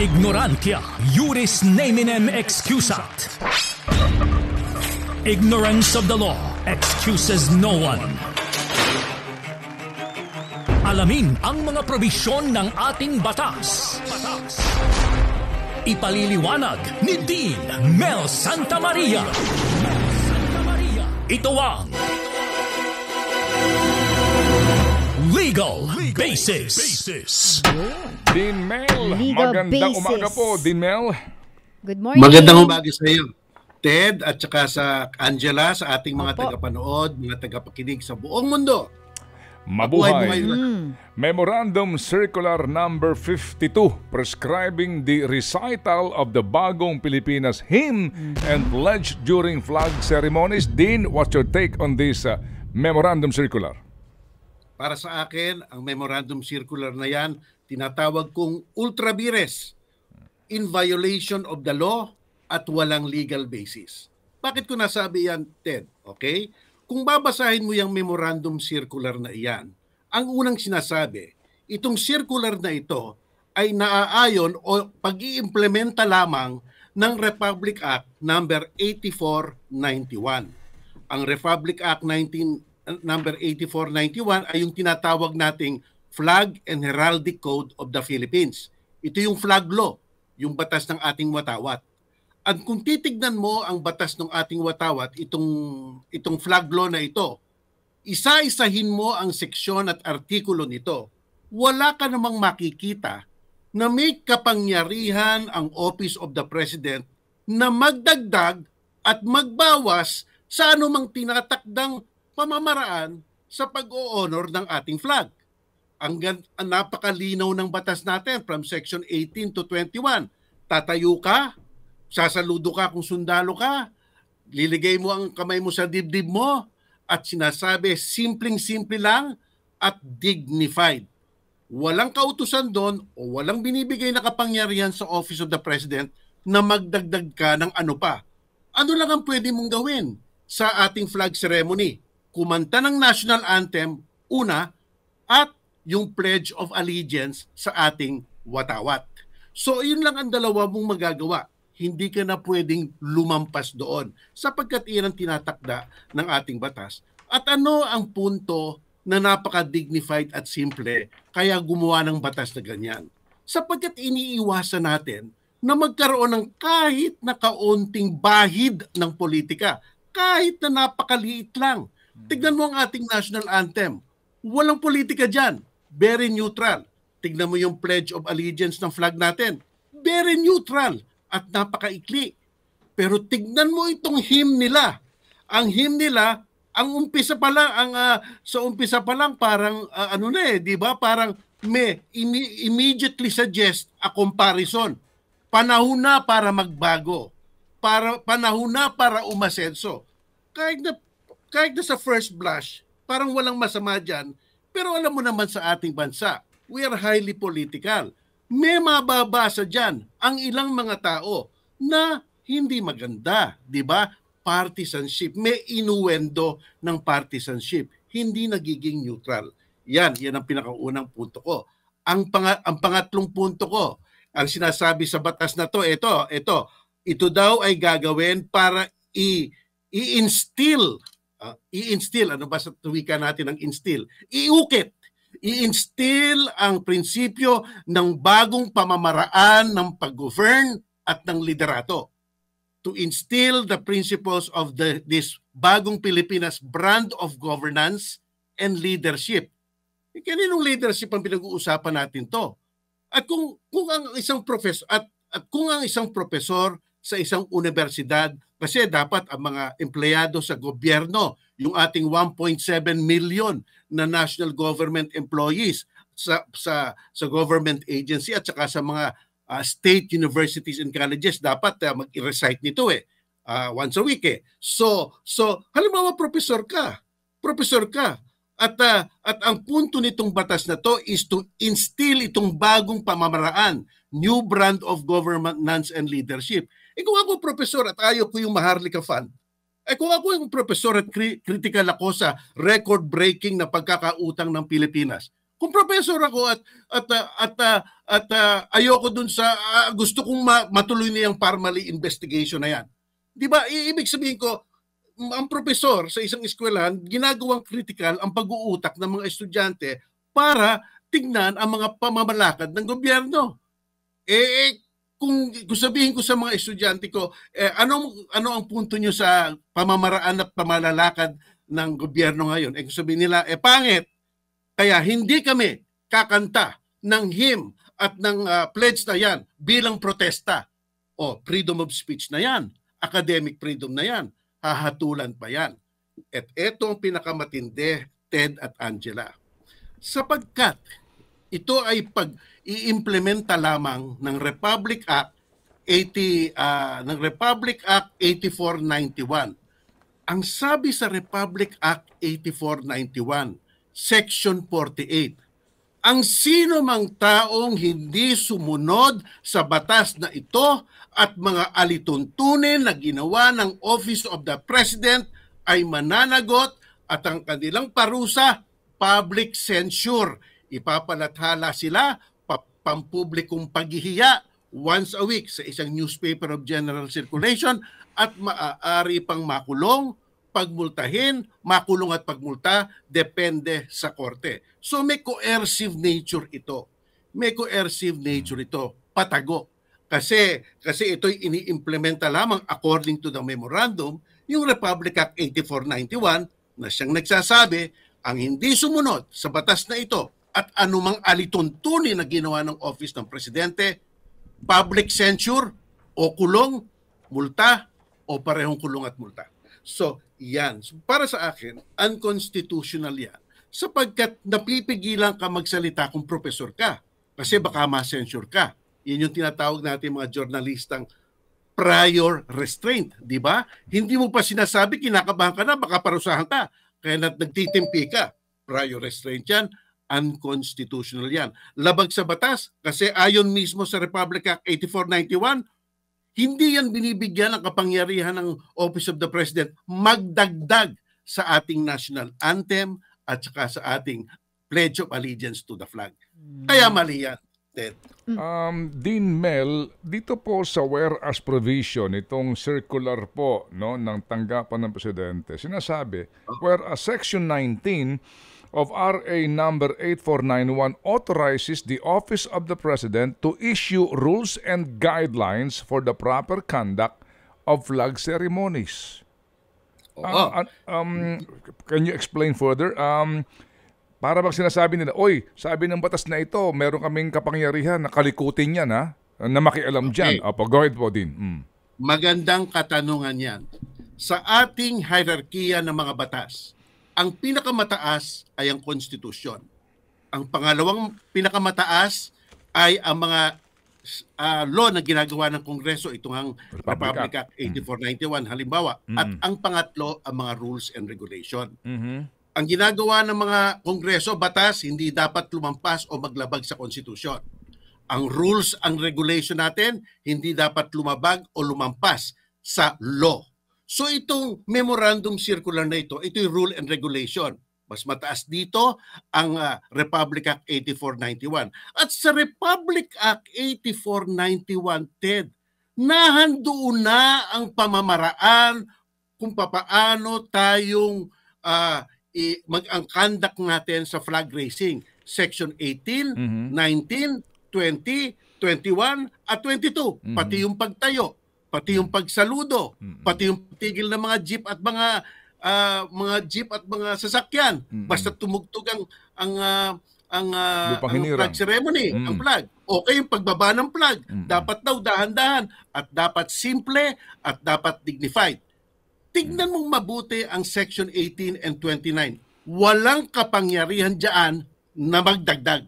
Ignorantia juris neminem excusat. Ignorance of the law excuses no one. Alamin ang mga probisyon ng ating batas. Ipaliliwanag ni Dean Mel Santamaria. Ito ang Legal Basis. Dean Mel, Legal magandang Basis. umaga po, Dean Mel. Good morning. Magandang umaga sa iyo, Ted, at saka sa Angela, sa ating mga Opo. tagapanood, mga tagapakinig sa buong mundo. Mabuhay. Mabuhay. Memorandum Circular Number 52 prescribing the recital of the Bagong Pilipinas Hymn and Pledge during flag ceremonies. Dean, what's your take on this Memorandum Circular? Para sa akin, ang memorandum circular na yan, tinatawag kong ultra vires, in violation of the law at walang legal basis. Bakit ko nasabi yan, Ted? Okay? Kung babasahin mo yung memorandum circular na iyan, ang unang sinasabi, itong circular na ito ay naaayon o pag-iimplementa lamang ng Republic Act number 8491. Ang Republic Act number 8491 ay yung tinatawag nating Flag and Heraldic Code of the Philippines. Ito yung flag law, yung batas ng ating watawat. At kung titignan mo ang batas ng ating watawat, itong flag law na ito, isa-isahin mo ang seksyon at artikulo nito, wala ka namang makikita na may kapangyarihan ang Office of the President na magdagdag at magbawas sa anumang tinatakdang pamamaraan sa pag-o-honor ng ating flag. Ang napakalinaw ng batas natin from section 18 to 21. Tatayo ka, sasaludo ka kung sundalo ka, liligay mo ang kamay mo sa dibdib mo, at sinasabi simpleng-simple lang at dignified. Walang kautusan doon o walang binibigay na kapangyarihan sa Office of the President na magdagdag ka ng ano pa. Ano lang ang pwede mong gawin sa ating flag ceremony? Kumanta ng national anthem, una, at yung Pledge of Allegiance sa ating watawat. So, yun lang ang dalawa mong magagawa. Hindi ka na pwedeng lumampas doon sapagkat iyan ang tinatakda ng ating batas. At ano ang punto na napaka-dignified at simple kaya gumawa ng batas na ganyan? Sapagkat iniiwasan natin na magkaroon ng kahit na kaunting bahid ng politika, kahit na napakaliit lang. Tignan mo ang ating national anthem. Walang politika dyan. Very neutral. Tignan mo yung Pledge of Allegiance ng flag natin. Very neutral at napakaikli. Pero tignan mo itong hymn nila. Ang hymn nila, ang umpisa pa lang, sa umpisa pa lang parang di ba? Parang may immediately suggest a comparison. Panahon na para magbago. Panahon na para umasenso. Kahit na sa first blush, parang walang masama dyan, pero alam mo naman sa ating bansa, we are highly political. May mababasa dyan ang ilang mga tao na hindi maganda, di ba? Partisanship, may inuwendo ng partisanship, hindi nagiging neutral. Yan ang pinakaunang punto ko. Ang pangatlong punto ko, ang sinasabi sa batas na to, ito daw ay gagawin para i-instill, ano ba sa tuwika natin ang instill? I-instill ang prinsipyo ng bagong pamamaraan ng pag-govern at ng liderato. To instill the principles of this bagong Pilipinas brand of governance and leadership. Kaninong leadership ang pinag-uusapan natin to? At kung ang isang professor at kung ang isang profesor sa isang universidad, kasi dapat ang mga empleyado sa gobyerno, yung ating 1.7 million na national government employees sa government agency at saka sa mga state universities and colleges, dapat mag-recite nito once a week. So halimbawa professor ka at ang punto nitong batas na to is to instill itong bagong pamamaraan, new brand of governance and leadership. Kung ako professor at ayaw ko yung Maharlika Fund, kung ako yung professor at critical ako sa record-breaking na pagkakautang ng Pilipinas, Kung professor ako at ayoko dun sa gusto kong matuloy na yung formally investigation na yan. 'Di ba? Ibig sabihin ko, ang professor sa isang eskwelahan ginagawang critical ang pag-uutak ng mga estudyante para tignan ang mga pamamalakad ng gobyerno. Kung sabihin ko sa mga estudyante ko, ano ang punto nyo sa pamamaraan at pamalalakad ng gobyerno ngayon? Kung sabihin nila, pangit. Kaya hindi kami kakanta ng hymn at ng pledge na yan bilang protesta. Freedom of speech na yan. Academic freedom na yan. Hahatulan pa yan. At ito ang pinakamatindi, Ted at Angela. Sapagkat ito ay pag-iimplementa lamang ng Republic Act 8491. Ang sabi sa Republic Act 8491, Section 48, ang sino mang taong hindi sumunod sa batas na ito at mga alituntunin na ginawa ng Office of the President ay mananagot at ang kanilang parusa, public censure. Ipapalathala sila, pampublikong paghihiya once a week sa isang newspaper of general circulation at maaari pang makulong, pagmultahin, makulong at pagmulta, depende sa korte. So may coercive nature ito. May coercive nature ito. Patago. Kasi ito'y ini-implementa lamang according to the memorandum, yung Republic Act 8491 na siyang nagsasabi, ang hindi sumunod sa batas na ito at anumang alituntunin na ginawa ng Office ng Presidente, public censure o kulong, multa o parehong kulong at multa. So, yan. So, para sa akin, unconstitutional yan. Sapagkat napipigilan ka magsalita kung professor ka. Kasi baka ma-censure ka. Yan yung tinatawag natin mga journalistang prior restraint. Di ba? Hindi mo pa sinasabi, kinakabahan ka na, baka parusahan ka. Kaya nagtitimpi ka. Prior restraint yan. Unconstitutional yan. Labag sa batas. Kasi ayon mismo sa Republic Act 8491, hindi yan binibigyan ng kapangyarihan ng Office of the President magdagdag sa ating national anthem at saka sa ating Pledge of Allegiance to the flag. Kaya mali yan, Ted. Dean Mel, dito po sa whereas provision, itong circular po ng tanggapan ng Presidente, sinasabi, whereas Section 19 of RA number 8491 authorizes the Office of the President to issue rules and guidelines for the proper conduct of flag ceremonies. Can you explain further? Para bang sinasabi nila, sabi ng batas na ito, meron kaming kapangyarihan na kalikutin yan, na makialam dyan. Go ahead po din. Magandang katanungan yan. Sa ating hierarkiya ng mga batas, ang pinakamataas ay ang konstitusyon. Ang pangalawang pinakamataas ay ang mga law na ginagawa ng Kongreso, itong ang Republic Act 8491 halimbawa. At ang pangatlo, ang mga rules and regulation. Ang ginagawa ng mga Kongreso, batas, hindi dapat lumampas o maglabag sa konstitusyon. Ang rules, ang regulation natin, hindi dapat lumabag o lumampas sa law. So itong memorandum circular na ito'y rule and regulation. Mas mataas dito ang Republic Act 8491. At sa Republic Act 8491, Ted, nahandoon na ang pamamaraan kung papaano tayong ang conduct natin sa flag raising. Section 18, 19, 20, 21, at 22. Pati yung pagtayo, pati yung pagsaludo, pati yung tigil ng mga jeep at mga sasakyan. Basta tumugtog ang flag ceremony, ang flag. Okay, yung pagbaba ng flag, dapat daw dahan-dahan at dapat simple at dapat dignified. Tignan mong mabuti ang Section 18 and 29. Walang kapangyarihan diyan na magdagdag.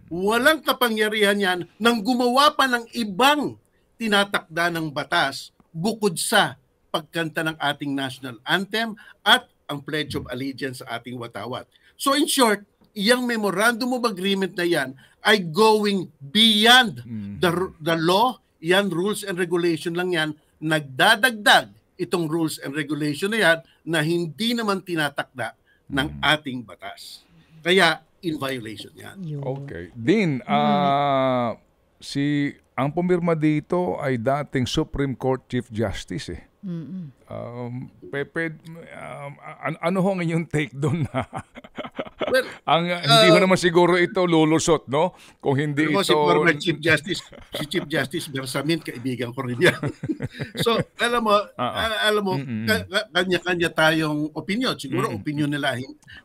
Walang kapangyarihan yan nang gumawa pa ng ibang tinatakda ng batas bukod sa pagkanta ng ating national anthem at ang Pledge of Allegiance sa ating watawat. So in short, yung memorandum of agreement na yan ay going beyond the law. Yan, rules and regulation lang yan. Nagdadagdag itong rules and regulation na yan na hindi naman tinatakda ng ating batas. Kaya in violation yan. Okay. Din, ang pumirma dito ay dating Supreme Court Chief Justice eh. Ano ho ang inyong take doon na Well, hindi mo naman siguro ito lulusot, no? Kung hindi ito... si former Chief Justice Bersamin, kaibigan ko rin yan. So, alam mo, kanya-kanya tayong opinion. Siguro opinion nila.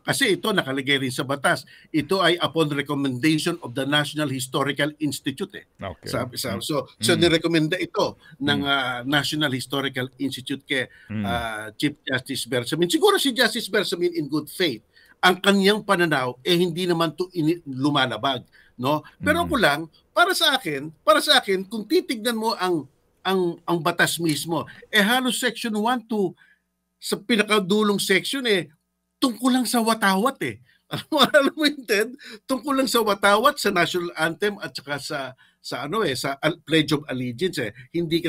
Kasi ito nakalagay rin sa batas. Ito ay upon recommendation of the National Historical Institute. Okay. So nirekomenda ito ng National Historical Institute kay Chief Justice Bersamin. Siguro si Justice Bersamin in good faith, ang kanyang pananaw hindi naman to lumalabag, no? Pero ako lang, para sa akin kung titignan mo ang batas mismo, halos section 1 to sa pinakadulong section tungkol lang sa watawat Alam mo yun, Ted? Tungkol lang sa watawat, sa national anthem at saka sa Pledge of Allegiance. Hindi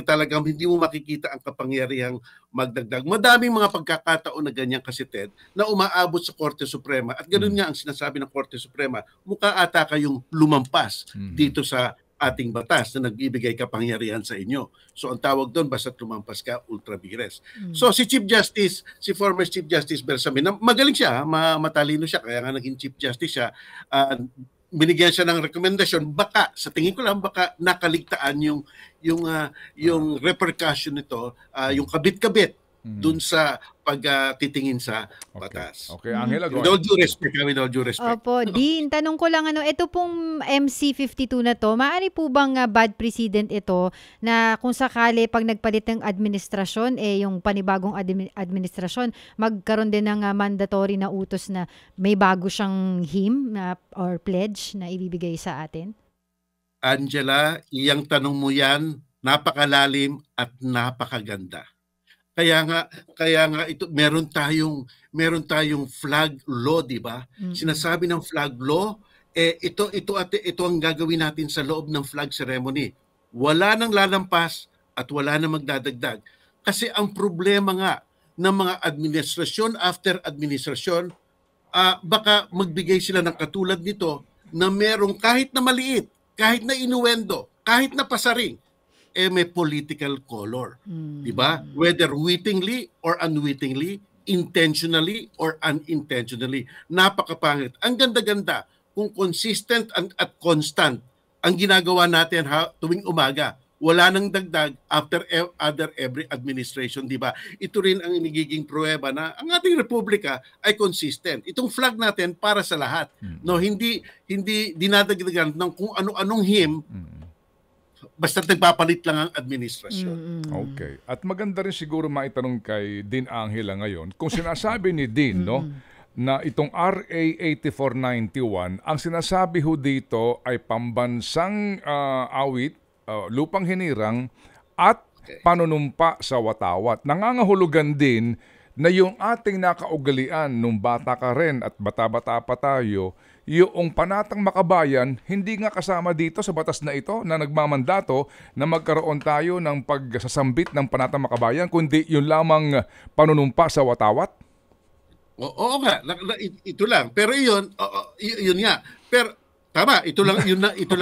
mo makikita ang kapangyarihang magdagdag. Madaming mga pagkakataon na ganyan kasi, Ted, na umaabot sa Korte Suprema. At ganoon nga ang sinasabi ng Korte Suprema, mukha ata kayong lumampas dito sa ating batas na nagbibigay kapangyarihan sa inyo. So ang tawag doon, basta lumampas ka, ultra vires. So si former Chief Justice Bersamin, magaling siya, matalino siya, kaya nga naging Chief Justice siya. Binigyan siya ng rekomendasyon, sa tingin ko lang, baka nakaligtaan yung repercussion nito, yung kabit-kabit dun sa pagtitingin sa batas. Okay, Angela, go with all due respect. Opo, Dean, tanong ko lang, ito pong MC52 na to, maaari po bang bad precedent ito na kung sakali pag nagpalit ng administrasyon, yung panibagong administrasyon, magkaroon din ng mandatory na utos na may bago siyang hymn or pledge na ibibigay sa atin? Angela, iyang tanong mo yan, napakalalim at napakaganda. Kaya nga ito meron tayong flag law, di ba? Sinasabi ng flag law, ito ang gagawin natin sa loob ng flag ceremony. Wala nang lalampas at wala nang magdadagdag. Kasi ang problema nga ng mga administrasyon after administrasyon, baka magbigay sila ng katulad nito na merong kahit na maliit, kahit na inuendo, kahit na pasaring, may political color. Diba? Whether wittingly or unwittingly, intentionally or unintentionally. Napakapangit. Ang ganda-ganda kung consistent at constant ang ginagawa natin tuwing umaga. Wala nang dagdag after every administration, di ba? Ito rin ang nagiging pruweba na ang ating republika ay consistent. Itong flag natin para sa lahat. No, hindi dinadagdagan ng kung ano-anong hymn. Basta nagpapalit lang ang administrasyon. Okay. At maganda rin siguro maitanong kay Dean Angela ngayon, kung sinasabi ni Dean, no, na itong RA 8491, ang sinasabi ho dito ay pambansang awit, lupang hinirang, at panunumpa sa watawat. Nangangahulugan din na yung ating nakaugalian nung bata ka rin at bata-bata pa tayo, yung panatang makabayan, hindi nga kasama dito sa batas na ito na nagmamandato na magkaroon tayo ng pagsasambit ng panatang makabayan, kundi yung lamang panunumpa sa watawat? Oo nga, ito lang. Pero yun nga. Pero tama, ito lang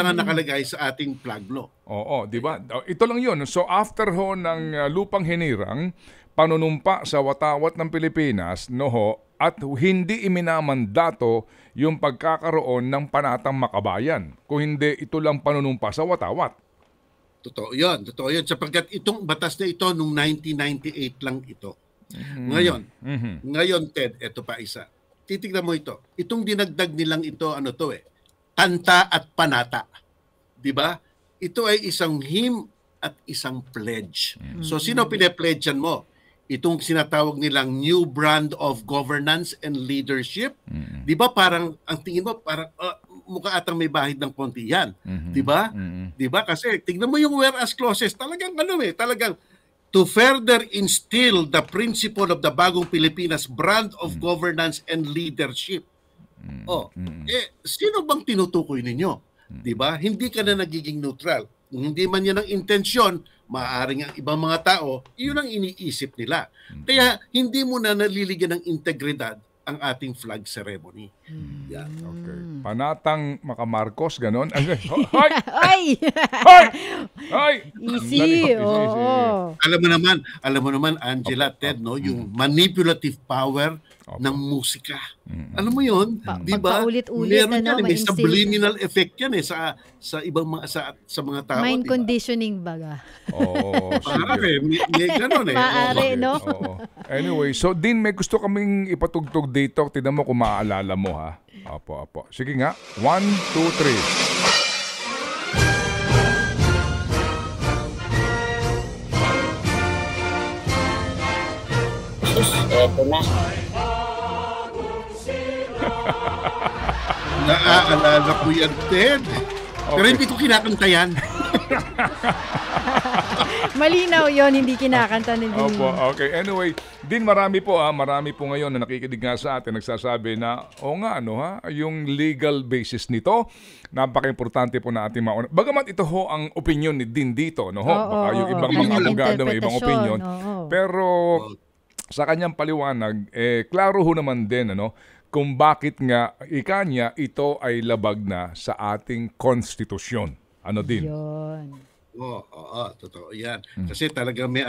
ang nakalagay sa ating flag law. Oo, di ba? Ito lang yun. So after ho ng lupang hinirang, panunumpa sa watawat ng Pilipinas, at hindi iminamandato yung pagkakaroon ng panatang makabayan. Kung hindi, ito lang panunumpa sa watawat. Totoo yun. Sapagkat itong batas na ito, noong 1998 lang ito. Ngayon, Ted, ito pa isa. Titignan mo ito. Itong dinagdag nilang ito, kanta at panata. Diba? Ito ay isang hymn at isang pledge. So, sino pinepledgean mo? Itong sinatawag nilang new brand of governance and leadership. Di ba parang, ang tingin mo, parang mukha atang may bahid ng konti yan. Di ba? Di ba? Kasi tingnan mo yung whereas clauses, talagang talagang to further instill the principle of the bagong Pilipinas brand of governance and leadership. Sino bang tinutukoy ninyo? Di ba? Hindi ka na nagiging neutral. Hindi man yan ang intensyon, maaaring ang ibang mga tao, yun ang iniisip nila. Kaya hindi mo na naliligyan ng integridad ang ating flag ceremony. Yan. Okay. Panatang Makamarcos, ganon. Hoy! Ay! Hoy! Hoy! Easy. Oo. Alam mo naman Angela, Ted, no, yung manipulative power ng musika. Alam mo 'yon, 'di ba? Pagpaulit-ulit, Meron yan, may ma-insist. subliminal effect yan sa ibang mga sa mga tao. Mind di ba? conditioning baga. Oo, Maaari, may ganon eh. Maaari, Oo. no? Oo. Anyway, so Dean, may gusto kaming ipatugtog dito. Tignan mo kung maaalala mo, ha? Apo. Sige nga. 1, 2, 3. Eto na. Naaalala ko yan, Ted. Pero hindi ko kinakanta yan. Malinaw yon, hindi kinakanta ni Dean. Opo, okay. Anyway, Dean, marami po ngayon na nakikinig nga sa atin, nagsasabi na, yung legal basis nito, napaka-importante po na ating mauna. Bagamat ito ho ang opinion ni Dean dito, no ho? Baka yung ibang mga Kanyang abogado may ibang opinion. interpretasyon, oo. Pero sa kanyang paliwanag, klaro ho naman din, kung bakit nga niya ito ay labag na sa ating konstitusyon. Ano din? Yun. Oo, totoo yan. Kasi talaga may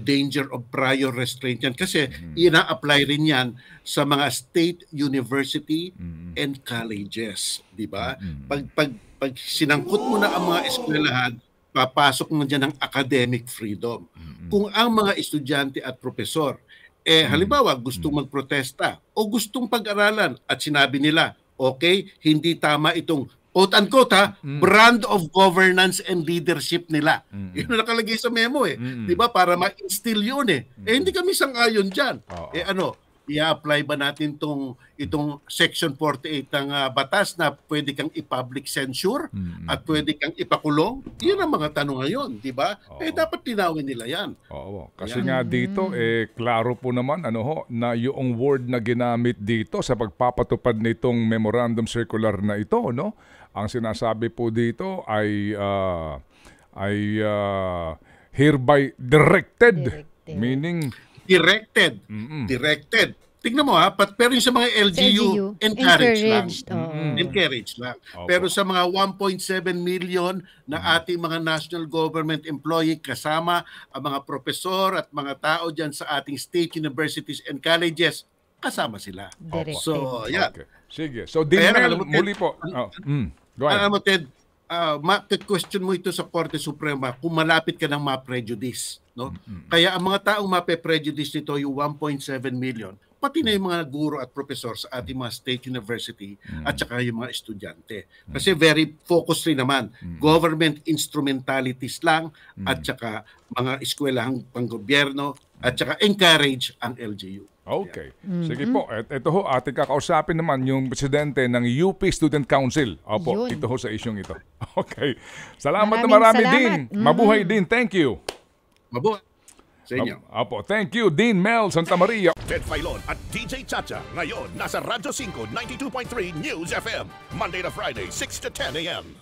danger of prior restraint yan. Kasi ina-apply rin yan sa mga state university and colleges. Di ba? Pag sinangkot mo na ang mga eskwelahan, papasok mo dyan ang academic freedom. Kung ang mga estudyante at profesor, halimbawa gustong magprotesta o gustong pag-aralan at sinabi nila, okay, hindi tama itong quote-unquote brand of governance and leadership nila. Yun ang nakalagay sa memo Di ba? Para ma-instill yun hindi kami sang-ayon dyan. I-apply ba natin itong Section 48 ng batas na pwede kang i-public censure at pwede kang ipakulong? Yun ang mga tanong ngayon, di ba? Dapat tinawin nila yan. Oo. Kasi nga dito, klaro po naman na yung word na ginamit dito sa pagpapatupad nitong memorandum circular na ito, ang sinasabi po dito ay hereby directed. Meaning, Directed. Tingnan mo pero yung sa mga LGU, encouraged lang. Encouraged lang. Pero sa mga 1.7 million na ating mga national government employee kasama ang mga profesor at mga tao dyan sa ating state universities and colleges, kasama sila. Directed. So, yan. okay. Sige. So, Dinmel, muli po. Go ahead. Alam mo, Ted, question mo ito sa Korte Suprema kung malapit ka ng ma-prejudice. No? Kaya ang mga taong ma-prejudice nito, yung 1.7 million, pati na yung mga guro at professor sa ating mga state university at saka yung mga estudyante. Kasi very focused rin naman. Government instrumentalities lang at saka mga eskwelahang panggobyerno at saka encourage ang LGU. Okay. Sige po. Ito ho, ating kakausapin naman yung presidente ng UP Student Council. Opo, Yun. ito ho sa isyong ito. Okay. Salamat na Maraming marami, salamat. Dean. Mabuhay, Dean. Thank you. Mabuhay sa inyo. Opo, thank you, Dean Mel Santa Maria. Ted Filon at DJ Chacha. Ngayon, nasa Radyo 5, 92.3 News FM. Monday to Friday, 6 to 10 a.m.